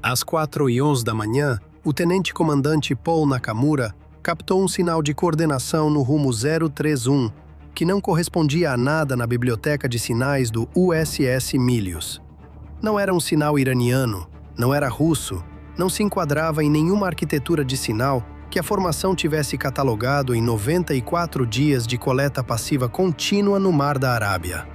Às 4h11 da manhã, o tenente-comandante Paul Nakamura captou um sinal de coordenação no rumo 031, que não correspondia a nada na biblioteca de sinais do USS Milius. Não era um sinal iraniano, não era russo, não se enquadrava em nenhuma arquitetura de sinal que a formação tivesse catalogado em 94 dias de coleta passiva contínua no Mar da Arábia.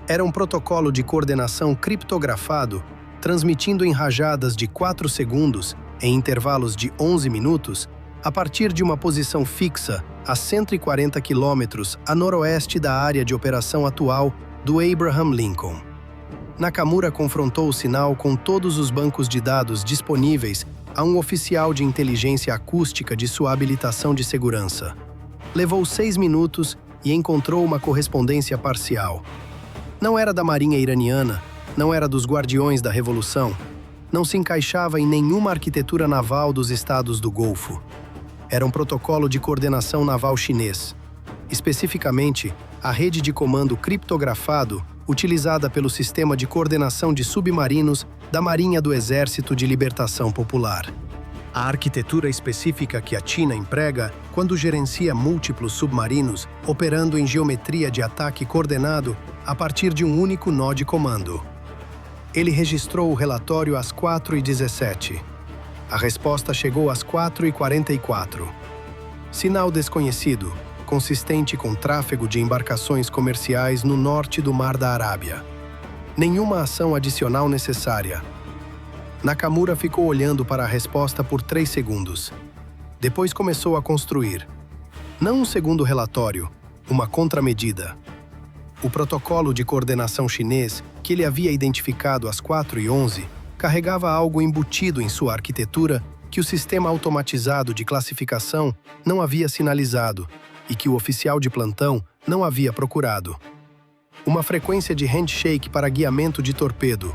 Era um protocolo de coordenação criptografado, transmitindo em rajadas de 4 segundos, em intervalos de 11 minutos, a partir de uma posição fixa a 140 quilômetros a noroeste da área de operação atual do Abraham Lincoln. Nakamura confrontou o sinal com todos os bancos de dados disponíveis a um oficial de inteligência acústica de sua habilitação de segurança. Levou 6 minutos e encontrou uma correspondência parcial. Não era da Marinha iraniana, não era dos Guardiões da Revolução, não se encaixava em nenhuma arquitetura naval dos estados do Golfo. Era um protocolo de coordenação naval chinês, especificamente a rede de comando criptografado utilizada pelo Sistema de Coordenação de Submarinos da Marinha do Exército de Libertação Popular. A arquitetura específica que a China emprega quando gerencia múltiplos submarinos operando em geometria de ataque coordenado a partir de um único nó de comando. Ele registrou o relatório às 4h17. A resposta chegou às 4h44. Sinal desconhecido, consistente com tráfego de embarcações comerciais no norte do Mar da Arábia. Nenhuma ação adicional necessária. Nakamura ficou olhando para a resposta por 3 segundos. Depois começou a construir. Não um segundo relatório, uma contramedida. O protocolo de coordenação chinês, que ele havia identificado às 4h11, carregava algo embutido em sua arquitetura que o sistema automatizado de classificação não havia sinalizado e que o oficial de plantão não havia procurado. Uma frequência de handshake para guiamento de torpedo.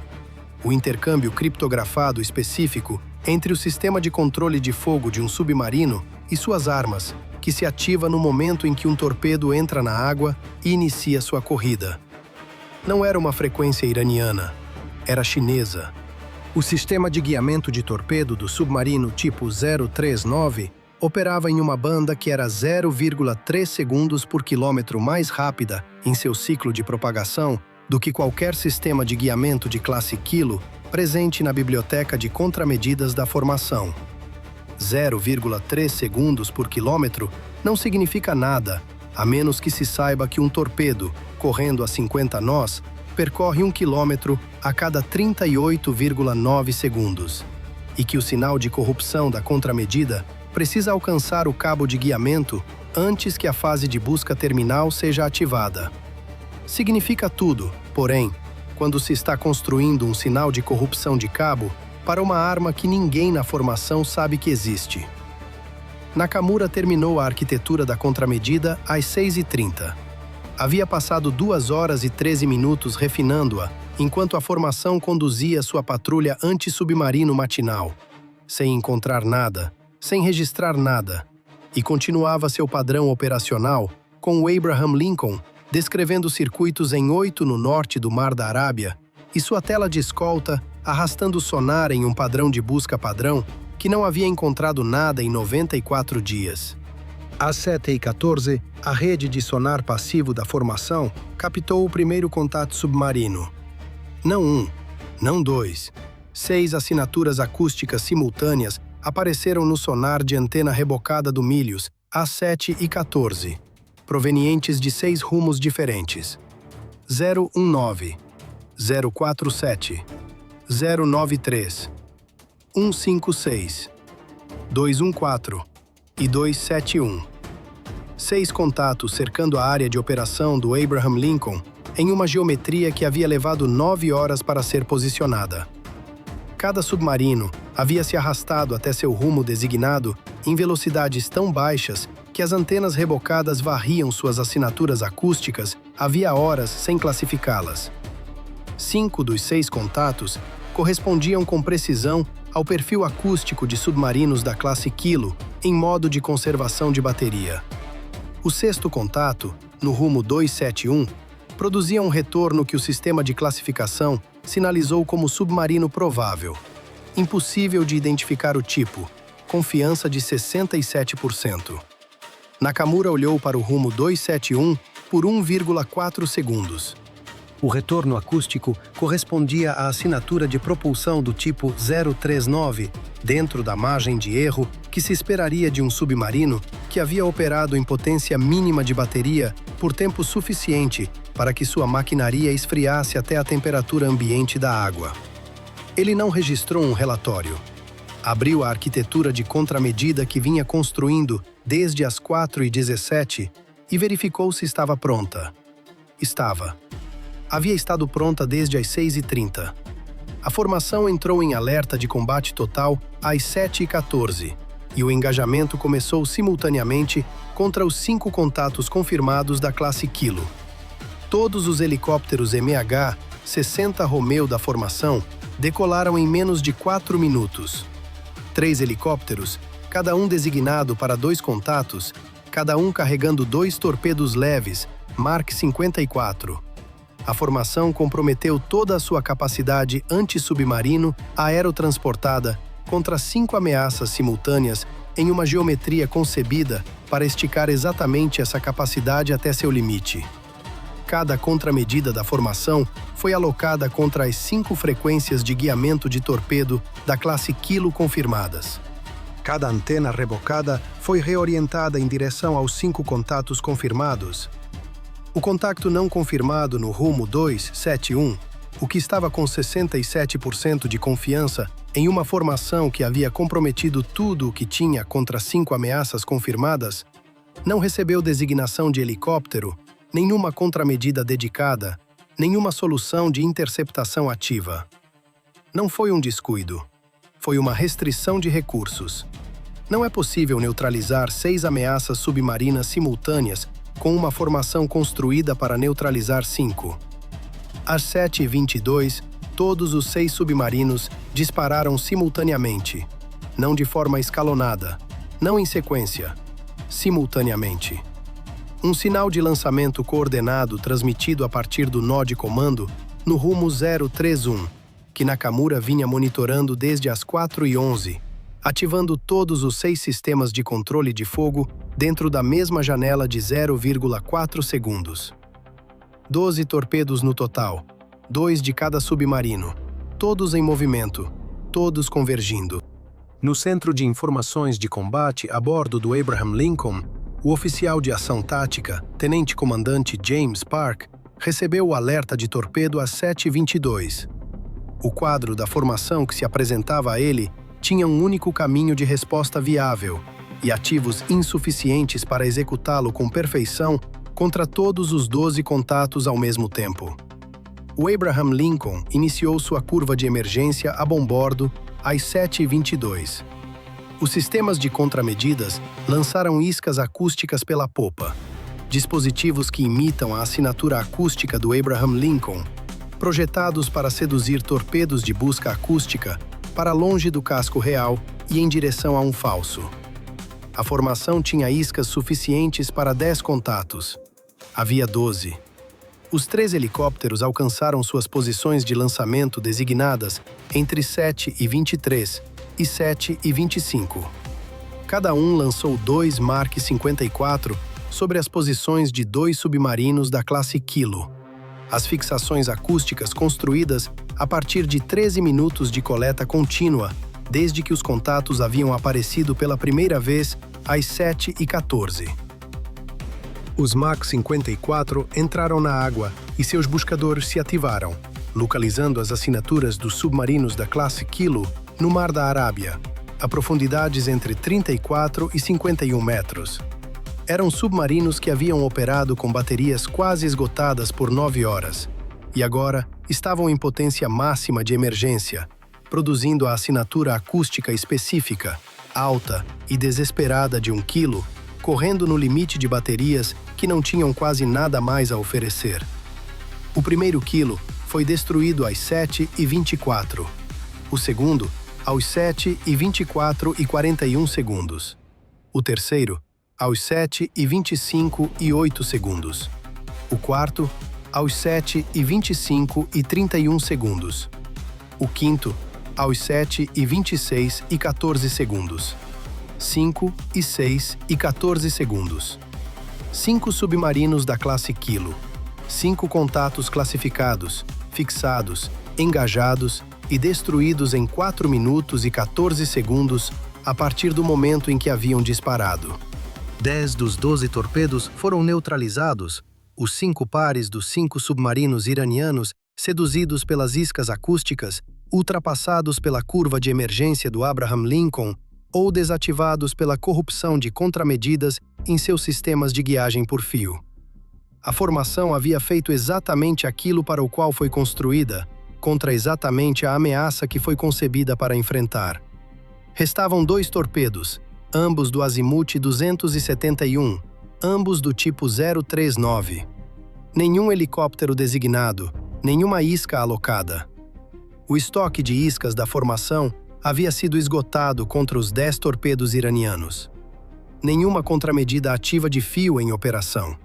O intercâmbio criptografado específico entre o sistema de controle de fogo de um submarino e suas armas, que se ativa no momento em que um torpedo entra na água e inicia sua corrida. Não era uma frequência iraniana, era chinesa. O sistema de guiamento de torpedo do submarino tipo 039 operava em uma banda que era 0,3 segundos por quilômetro mais rápida em seu ciclo de propagação do que qualquer sistema de guiamento de classe Kilo presente na biblioteca de contramedidas da formação. 0,3 segundos por quilômetro não significa nada, a menos que se saiba que um torpedo, correndo a 50 nós, percorre 1 quilômetro a cada 38,9 segundos, e que o sinal de corrupção da contramedida precisa alcançar o cabo de guiamento antes que a fase de busca terminal seja ativada. Significa tudo, porém, quando se está construindo um sinal de corrupção de cabo para uma arma que ninguém na formação sabe que existe. Nakamura terminou a arquitetura da contramedida às 6h30. Havia passado 2 horas e 13 minutos refinando-a, enquanto a formação conduzia sua patrulha anti-submarino matinal, sem encontrar nada, sem registrar nada, e continuava seu padrão operacional com o Abraham Lincoln descrevendo circuitos em 8 no norte do Mar da Arábia e sua tela de escolta arrastando sonar em um padrão de busca padrão que não havia encontrado nada em 94 dias. Às 7h14, a rede de sonar passivo da formação captou o primeiro contato submarino. Não 1, não 2. 6 assinaturas acústicas simultâneas apareceram no sonar de antena rebocada do Milius às 7h14, provenientes de 6 rumos diferentes. 019, 047, 093, 156, 214 e 271. 6 contatos cercando a área de operação do Abraham Lincoln em uma geometria que havia levado 9 horas para ser posicionada. Cada submarino havia se arrastado até seu rumo designado em velocidades tão baixas que as antenas rebocadas varriam suas assinaturas acústicas havia horas sem classificá-las. 5 dos 6 contatos correspondiam com precisão ao perfil acústico de submarinos da classe Kilo em modo de conservação de bateria. O 6º contato, no rumo 271, produzia um retorno que o sistema de classificação sinalizou como submarino provável. Impossível de identificar o tipo. Confiança de 67%. Nakamura olhou para o rumo 271 por 1,4 segundos. O retorno acústico correspondia à assinatura de propulsão do tipo 039, dentro da margem de erro que se esperaria de um submarino que havia operado em potência mínima de bateria por tempo suficiente para que sua maquinaria esfriasse até a temperatura ambiente da água. Ele não registrou um relatório. Abriu a arquitetura de contramedida que vinha construindo desde as 4h17 e verificou se estava pronta. Estava. Havia estado pronta desde as 6h30. A formação entrou em alerta de combate total às 7h14 e o engajamento começou simultaneamente contra os 5 contatos confirmados da classe Kilo. Todos os helicópteros MH-60 Romeo da formação decolaram em menos de 4 minutos. 3 helicópteros, cada um designado para 2 contatos, cada um carregando 2 torpedos leves, Mark 54. A formação comprometeu toda a sua capacidade anti-submarino aerotransportada contra 5 ameaças simultâneas em uma geometria concebida para esticar exatamente essa capacidade até seu limite. Cada contramedida da formação foi alocada contra as 5 frequências de guiamento de torpedo da classe Kilo confirmadas. Cada antena rebocada foi reorientada em direção aos 5 contatos confirmados. O contacto não confirmado no rumo 271, o que estava com 67% de confiança em uma formação que havia comprometido tudo o que tinha contra 5 ameaças confirmadas, não recebeu designação de helicóptero, nenhuma contramedida dedicada, nenhuma solução de interceptação ativa. Não foi um descuido. Foi uma restrição de recursos. Não é possível neutralizar 6 ameaças submarinas simultâneas com uma formação construída para neutralizar 5. Às 7h22, todos os 6 submarinos dispararam simultaneamente, não de forma escalonada, não em sequência, simultaneamente. Um sinal de lançamento coordenado transmitido a partir do nó de comando no rumo 031, que Nakamura vinha monitorando desde as 4h11, ativando todos os 6 sistemas de controle de fogo dentro da mesma janela de 0,4 segundos. 12 torpedos no total, 2 de cada submarino, todos em movimento, todos convergindo. No Centro de Informações de Combate a bordo do Abraham Lincoln, o oficial de ação tática, tenente-comandante James Park, recebeu o alerta de torpedo às 7h22. O quadro da formação que se apresentava a ele tinha um único caminho de resposta viável e ativos insuficientes para executá-lo com perfeição contra todos os 12 contatos ao mesmo tempo. O Abraham Lincoln iniciou sua curva de emergência a bombordo às 7h22. Os sistemas de contramedidas lançaram iscas acústicas pela popa, dispositivos que imitam a assinatura acústica do Abraham Lincoln, projetados para seduzir torpedos de busca acústica para longe do casco real e em direção a um falso. A formação tinha iscas suficientes para 10 contatos. Havia 12. Os 3 helicópteros alcançaram suas posições de lançamento designadas entre 7h23 e 7h25. Cada um lançou 2 Mark 54 sobre as posições de 2 submarinos da classe Kilo. As fixações acústicas construídas a partir de 13 minutos de coleta contínua, desde que os contatos haviam aparecido pela primeira vez às 7h14. Os Mach 54 entraram na água e seus buscadores se ativaram, localizando as assinaturas dos submarinos da classe Kilo no Mar da Arábia, a profundidades entre 34 e 51 metros. Eram submarinos que haviam operado com baterias quase esgotadas por 9 horas e agora estavam em potência máxima de emergência, produzindo a assinatura acústica específica, alta e desesperada de 1 quilo, correndo no limite de baterias que não tinham quase nada mais a oferecer. O primeiro quilo foi destruído às 7h24, o segundo aos 7h24 e 41 segundos, o terceiro aos 7h25 e 8 segundos, o quarto aos 7h25 e 31 segundos, o quinto aos 7 e 26 e 14 segundos. 5 e 6 e 14 segundos. 5 submarinos da classe Kilo. 5 contatos classificados, fixados, engajados e destruídos em 4 minutos e 14 segundos a partir do momento em que haviam disparado. 10 dos 12 torpedos foram neutralizados, os 5 pares dos 5 submarinos iranianos seduzidos pelas iscas acústicas, ultrapassados pela curva de emergência do Abraham Lincoln ou desativados pela corrupção de contramedidas em seus sistemas de guiagem por fio. A formação havia feito exatamente aquilo para o qual foi construída, contra exatamente a ameaça que foi concebida para enfrentar. Restavam 2 torpedos, ambos do azimute 271, ambos do tipo 039. Nenhum helicóptero designado, nenhuma isca alocada. O estoque de iscas da formação havia sido esgotado contra os 10 torpedos iranianos. Nenhuma contramedida ativa de fio em operação.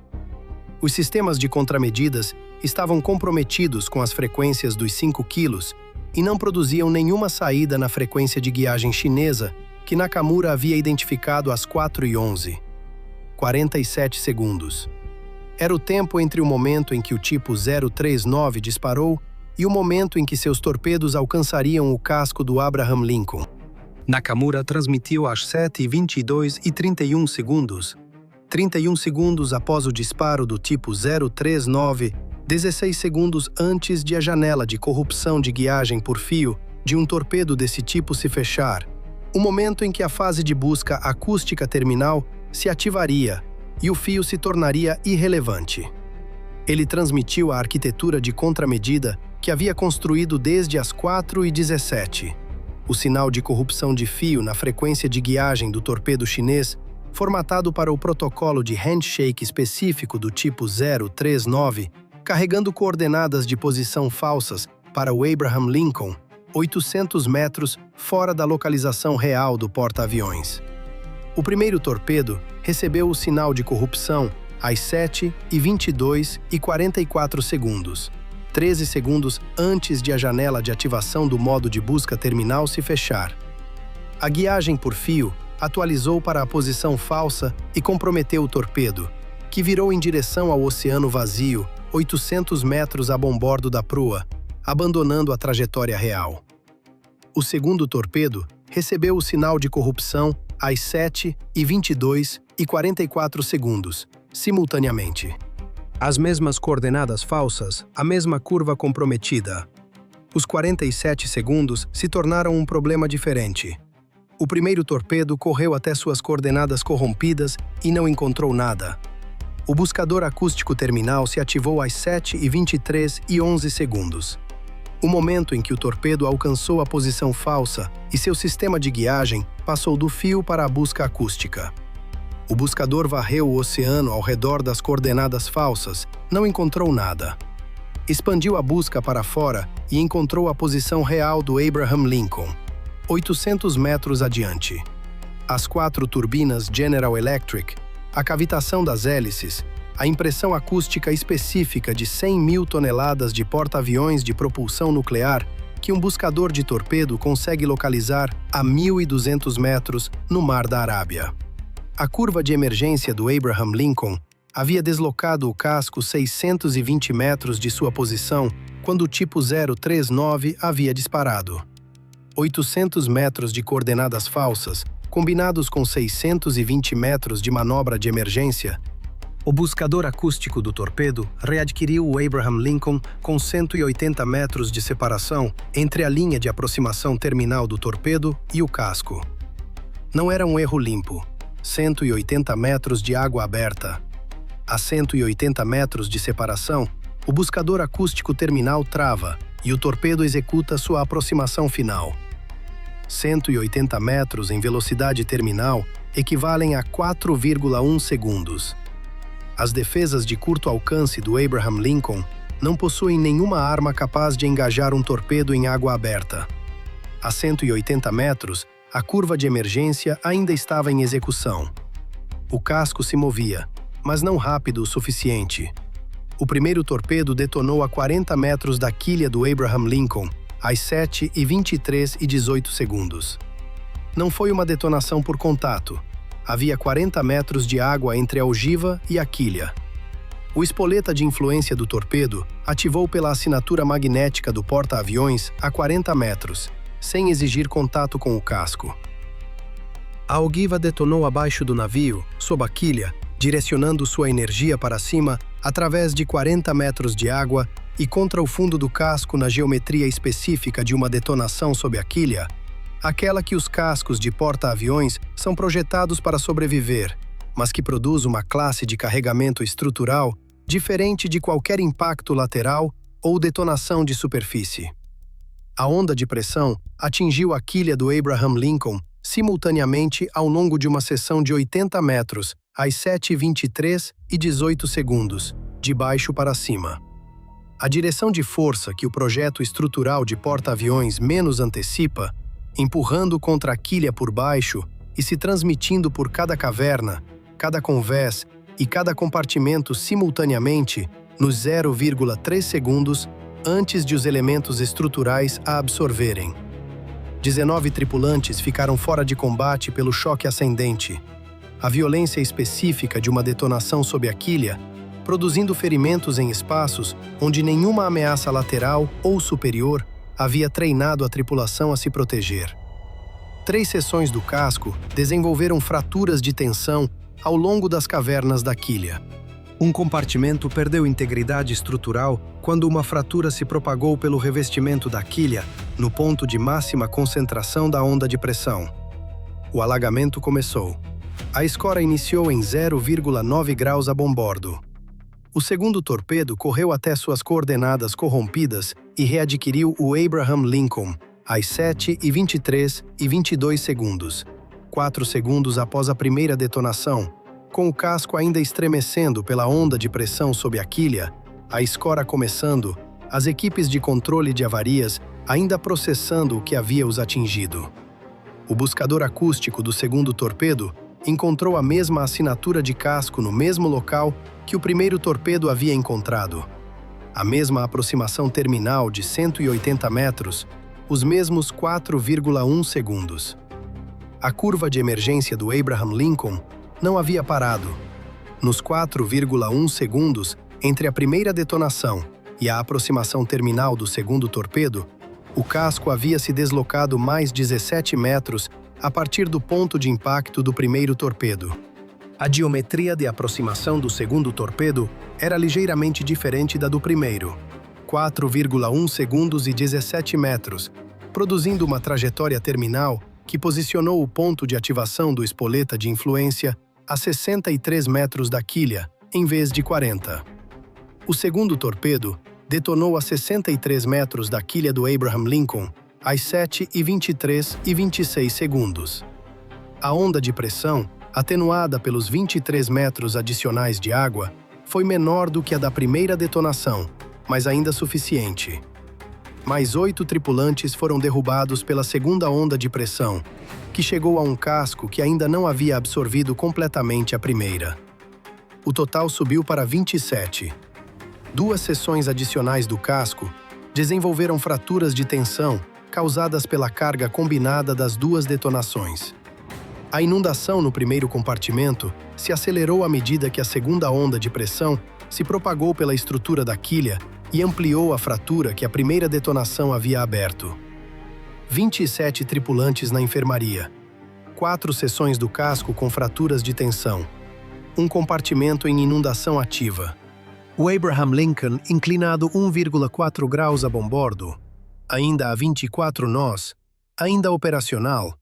Os sistemas de contramedidas estavam comprometidos com as frequências dos 5 quilos e não produziam nenhuma saída na frequência de guiagem chinesa que Nakamura havia identificado às 4h11. 47 segundos. Era o tempo entre o momento em que o tipo 039 disparou e o momento em que seus torpedos alcançariam o casco do Abraham Lincoln. Nakamura transmitiu às 7h22 e 31 segundos. 31 segundos após o disparo do tipo 039, 16 segundos antes de a janela de corrupção de guiagem por fio de um torpedo desse tipo se fechar, o momento em que a fase de busca acústica terminal se ativaria e o fio se tornaria irrelevante. Ele transmitiu a arquitetura de contramedida que havia construído desde as 4h17. O sinal de corrupção de fio na frequência de guiagem do torpedo chinês, formatado para o protocolo de handshake específico do tipo 039, carregando coordenadas de posição falsas para o Abraham Lincoln, 800 metros fora da localização real do porta-aviões. O primeiro torpedo recebeu o sinal de corrupção às 7h22 e 44 segundos, 13 segundos antes de a janela de ativação do modo de busca terminal se fechar. A guiagem por fio atualizou para a posição falsa e comprometeu o torpedo, que virou em direção ao oceano vazio, 800 metros a bombordo da proa, abandonando a trajetória real. O segundo torpedo recebeu o sinal de corrupção às 7h22 e 44 segundos, simultaneamente. As mesmas coordenadas falsas, a mesma curva comprometida. Os 47 segundos se tornaram um problema diferente. O primeiro torpedo correu até suas coordenadas corrompidas e não encontrou nada. O buscador acústico terminal se ativou às 7h23 e 11 segundos. O momento em que o torpedo alcançou a posição falsa e seu sistema de guiagem passou do fio para a busca acústica. O buscador varreu o oceano ao redor das coordenadas falsas, não encontrou nada. Expandiu a busca para fora e encontrou a posição real do Abraham Lincoln, 800 metros adiante. As 4 turbinas General Electric, a cavitação das hélices, a impressão acústica específica de 100.000 toneladas de porta-aviões de propulsão nuclear que um buscador de torpedo consegue localizar a 1.200 metros no Mar da Arábia. A curva de emergência do Abraham Lincoln havia deslocado o casco 620 metros de sua posição quando o tipo 039 havia disparado. 800 metros de coordenadas falsas, combinados com 620 metros de manobra de emergência, o buscador acústico do torpedo readquiriu o Abraham Lincoln com 180 metros de separação entre a linha de aproximação terminal do torpedo e o casco. Não era um erro limpo. 180 metros de água aberta. A 180 metros de separação, o buscador acústico terminal trava e o torpedo executa sua aproximação final. 180 metros em velocidade terminal equivalem a 4,1 segundos. As defesas de curto alcance do Abraham Lincoln não possuem nenhuma arma capaz de engajar um torpedo em água aberta. A 180 metros, a curva de emergência ainda estava em execução. O casco se movia, mas não rápido o suficiente. O primeiro torpedo detonou a 40 metros da quilha do Abraham Lincoln às 7h23:18. Não foi uma detonação por contato. Havia 40 metros de água entre a ogiva e a quilha. O espoleta de influência do torpedo ativou pela assinatura magnética do porta-aviões a 40 metros, sem exigir contato com o casco. A ogiva detonou abaixo do navio, sob a quilha, direcionando sua energia para cima através de 40 metros de água e contra o fundo do casco na geometria específica de uma detonação sob a quilha, aquela que os cascos de porta-aviões são projetados para sobreviver, mas que produz uma classe de carregamento estrutural diferente de qualquer impacto lateral ou detonação de superfície. A onda de pressão atingiu a quilha do Abraham Lincoln simultaneamente ao longo de uma seção de 80 metros, às 7h23:18, de baixo para cima. A direção de força que o projeto estrutural de porta-aviões menos antecipa, empurrando contra a quilha por baixo e se transmitindo por cada caverna, cada convés e cada compartimento simultaneamente, nos 0,3 segundos antes de os elementos estruturais a absorverem. 19 tripulantes ficaram fora de combate pelo choque ascendente. A violência específica de uma detonação sob a quilha, produzindo ferimentos em espaços onde nenhuma ameaça lateral ou superior havia treinado a tripulação a se proteger. 3 seções do casco desenvolveram fraturas de tensão ao longo das cavernas da quilha. Um compartimento perdeu integridade estrutural quando uma fratura se propagou pelo revestimento da quilha, no ponto de máxima concentração da onda de pressão. O alagamento começou. A escora iniciou em 0,9 graus a bombordo. O segundo torpedo correu até suas coordenadas corrompidas e readquiriu o Abraham Lincoln, às 7h23:22, 4 segundos após a primeira detonação, com o casco ainda estremecendo pela onda de pressão sob a quilha, a escora começando, as equipes de controle de avarias ainda processando o que havia os atingido. O buscador acústico do segundo torpedo encontrou a mesma assinatura de casco no mesmo local que o primeiro torpedo havia encontrado. A mesma aproximação terminal de 180 metros, os mesmos 4,1 segundos. A curva de emergência do Abraham Lincoln não havia parado. Nos 4,1 segundos entre a primeira detonação e a aproximação terminal do segundo torpedo, o casco havia se deslocado mais 17 metros a partir do ponto de impacto do primeiro torpedo. A geometria de aproximação do segundo torpedo era ligeiramente diferente da do primeiro, 4,1 segundos e 17 metros, produzindo uma trajetória terminal que posicionou o ponto de ativação do espoleta de influência a 63 metros da quilha, em vez de 40. O segundo torpedo detonou a 63 metros da quilha do Abraham Lincoln, às 7h23:26. A onda de pressão, atenuada pelos 23 metros adicionais de água, foi menor do que a da primeira detonação, mas ainda suficiente. Mais 8 tripulantes foram derrubados pela segunda onda de pressão, que chegou a um casco que ainda não havia absorvido completamente a primeira. O total subiu para 27. 2 seções adicionais do casco desenvolveram fraturas de tensão causadas pela carga combinada das 2 detonações. A inundação no primeiro compartimento se acelerou à medida que a segunda onda de pressão se propagou pela estrutura da quilha e ampliou a fratura que a primeira detonação havia aberto. 27 tripulantes na enfermaria. 4 seções do casco com fraturas de tensão. Um compartimento em inundação ativa. O Abraham Lincoln inclinado 1,4 graus a bombordo. Ainda a 24 nós. Ainda operacional.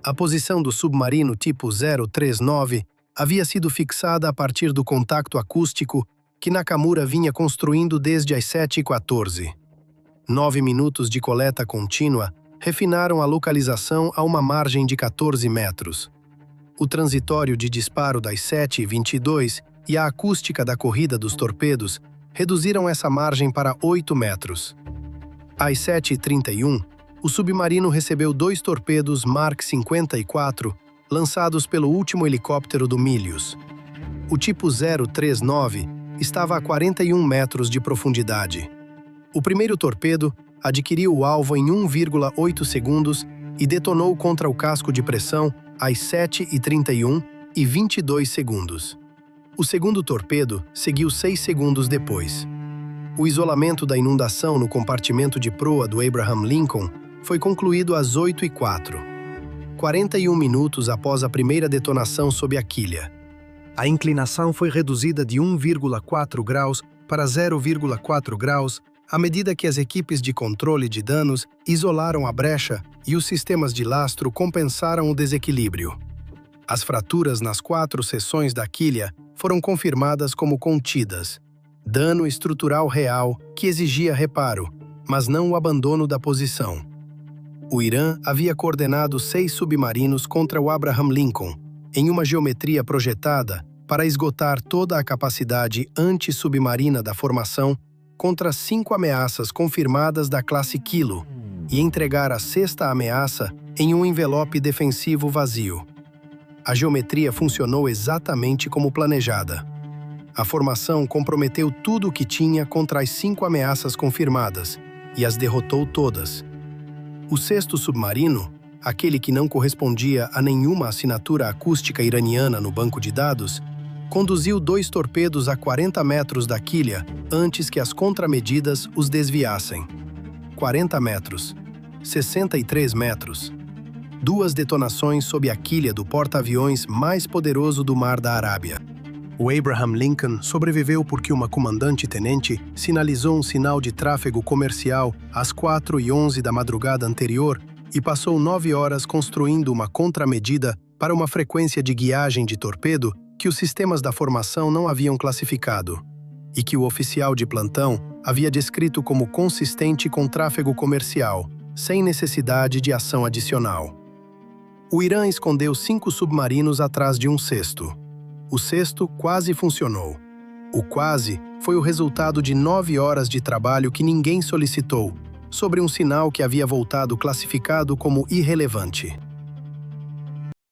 A posição do submarino tipo 039 havia sido fixada a partir do contacto acústico que Nakamura vinha construindo desde as 7h14. 9 minutos de coleta contínua refinaram a localização a uma margem de 14 metros. O transitório de disparo das 7h22 e a acústica da corrida dos torpedos reduziram essa margem para 8 metros. Às 7h31, o submarino recebeu 2 torpedos Mark 54 lançados pelo último helicóptero do Milius. O tipo 039 estava a 41 metros de profundidade. O primeiro torpedo adquiriu o alvo em 1,8 segundos e detonou contra o casco de pressão às 7h31 e 22 segundos. O segundo torpedo seguiu 6 segundos depois. O isolamento da inundação no compartimento de proa do Abraham Lincoln foi concluído às 8h04, 41 minutos após a primeira detonação sob a quilha. A inclinação foi reduzida de 1,4 graus para 0,4 graus à medida que as equipes de controle de danos isolaram a brecha e os sistemas de lastro compensaram o desequilíbrio. As fraturas nas 4 seções da quilha foram confirmadas como contidas. Dano estrutural real que exigia reparo, mas não o abandono da posição. O Irã havia coordenado 6 submarinos contra o Abraham Lincoln, em uma geometria projetada para esgotar toda a capacidade anti-submarina da formação contra 5 ameaças confirmadas da classe Kilo e entregar a 6ª ameaça em um envelope defensivo vazio. A geometria funcionou exatamente como planejada. A formação comprometeu tudo o que tinha contra as 5 ameaças confirmadas e as derrotou todas. O 6º submarino, aquele que não correspondia a nenhuma assinatura acústica iraniana no banco de dados, conduziu 2 torpedos a 40 metros da quilha antes que as contramedidas os desviassem. 40 metros. 63 metros. 2 detonações sob a quilha do porta-aviões mais poderoso do Mar da Arábia. O Abraham Lincoln sobreviveu porque uma comandante-tenente sinalizou um sinal de tráfego comercial às 4h11 da madrugada anterior e passou 9 horas construindo uma contramedida para uma frequência de guiagem de torpedo que os sistemas da formação não haviam classificado, e que o oficial de plantão havia descrito como consistente com tráfego comercial, sem necessidade de ação adicional. O Irã escondeu 5 submarinos atrás de um 6º. O 6º quase funcionou. O quase foi o resultado de 9 horas de trabalho que ninguém solicitou, sobre um sinal que havia voltado classificado como irrelevante.